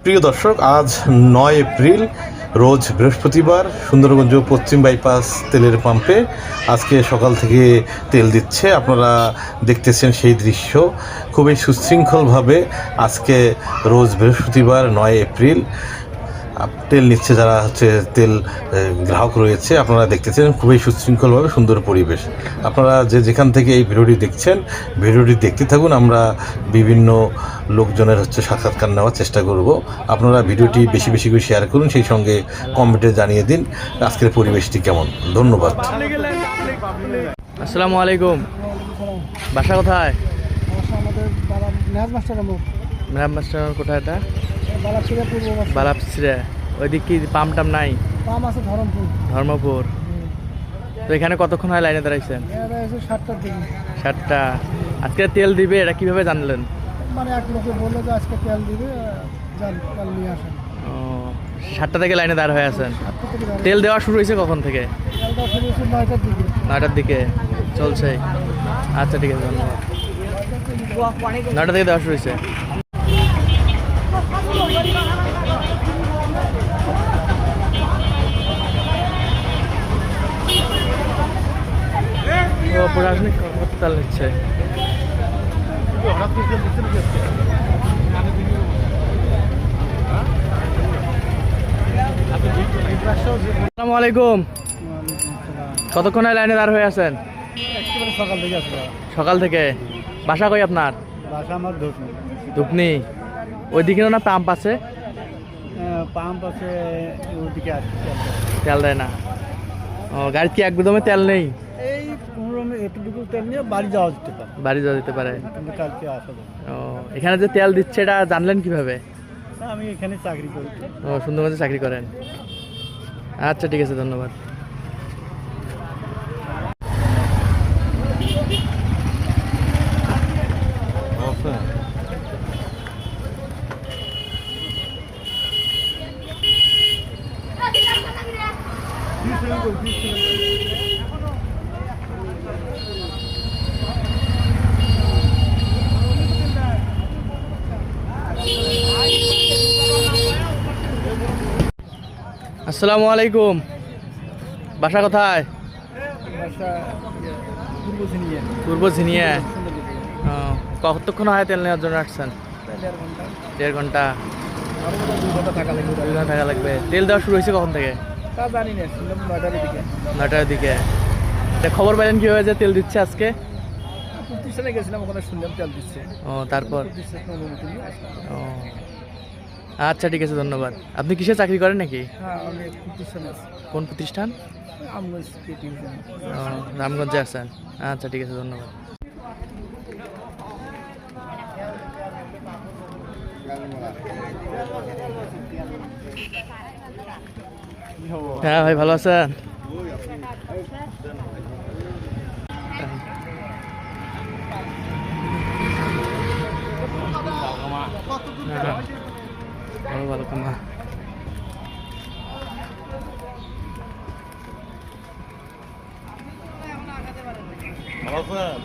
প্রিয় দর্শক, আজ ৯ এপ্রিল রোজ বৃহস্পতিবার সুন্দরগঞ্জ পশ্চিম বাইপাস তেলের পাম্পে আজকে সকাল থেকে তেল দিচ্ছে। আপনারা দেখতেছেন সেই দৃশ্য। খুবই সুশৃঙ্খলভাবে আজকে রোজ বৃহস্পতিবার ৯ এপ্রিল তেল নিচ্ছে যারা তেল গ্রাহক রয়েছে। আপনারা দেখতেছেন খুবই সুশৃঙ্খলভাবে সুন্দর পরিবেশ। আপনারা যেখান থেকে এই ভিডিওটি দেখছেন, ভিডিওটি দেখতে থাকুন। আমরা বিভিন্ন লোকজনের সাক্ষাৎকার নেওয়ার চেষ্টা করব। আপনারা ভিডিওটি বেশি বেশি করে শেয়ার করুন, সেই সঙ্গে কমেন্টে জানিয়ে দিন আজকের পরিবেশটি কেমন। ধন্যবাদ। আসসালামু আলাইকুম। বাসা কোথায়? মেরাম মাস্টার কোথায়? এটা বালাপসিরা। ওইদিক কি পাম্প টাম নাই? ধর্মপুর। তো এখানে কতক্ষণ হয় লাইনে দাঁড়াইছেন? 7টা। আজকে তেল দিবে, এটা কিভাবে জানলেন? মানে এক লোকে বললো যে আজকে তেল দিবে, তেল নিয়ে আসেন। ও, 7টা থেকে লাইনে দাঁড় হয়ে আছেন। তেল দেওয়া শুরু হয়েছে কখন থেকে? তেলটা শুরু হয়েছে 9টার দিকে। 9টার দিকে চলছে। আচ্ছা, ঠিক আছে, ধন্যবাদ। 9টা থেকে দেওয়া শুরু হয়েছে। প্রশাসনিক কর্মকর্তা নিচ্ছে। আসসালামু আলাইকুম। কতক্ষণ লাইনে দাঁড় হয়ে আছেন? সকাল থেকে আসবে। সকাল থেকে। বাসা কই আপনার? বাসা আমার ধুপনি। ওইদিকে না পাম্প আছে? পাম্প আছে ওইদিকে আছে। তেল দেয় না? ও, গাড়ির কি একদমই তেল নেই? এই এতটুকু তেল নিয়ে বাড়ি যাওয়া যেতে পারে। বাড়ি যাওয়া যেতে পারে। কিন্তু কালকে আসা যাবে। ও, এখানে যে তেল দিচ্ছে এটা জানলেন কিভাবে? আমি এখানে চাকরি করি। ও, সুন্দরগঞ্জে চাকরি করেন। আচ্ছা, ঠিক আছে, ধন্যবাদ। আসসালামু আলাইকুম। বাসা কোথায়? পূর্ব ঝিনিয়া। কতক্ষণ হয় তেল নেওয়ার জন্য আসছেন? 1.5 ঘন্টা। 2 ঘন্টা থাকা লাগবে। তেল দেওয়া শুরু হয়েছে কখন থেকে? জানি না, 9টার দিকে। খবর পেলেন কিভাবে যে তেল দিচ্ছে আজকে? প্রতিষ্ঠানে গেছিলাম, ওখানে শুনলাম তেল দিচ্ছে। ও, তারপর? ও, আচ্ছা, ঠিক আছে, ধন্যবাদ। আপনি কিসে চাকরি করেন নাকি? হ্যাঁ, আমি প্রতিষ্ঠানে আছি। কোন প্রতিষ্ঠান? রামগঞ্জে আছেন। আচ্ছা, ঠিক আছে, ধন্যবাদ। হ্যাঁ ভাই, ভালো আছেন? ভালো কামা। ভালো আছেন?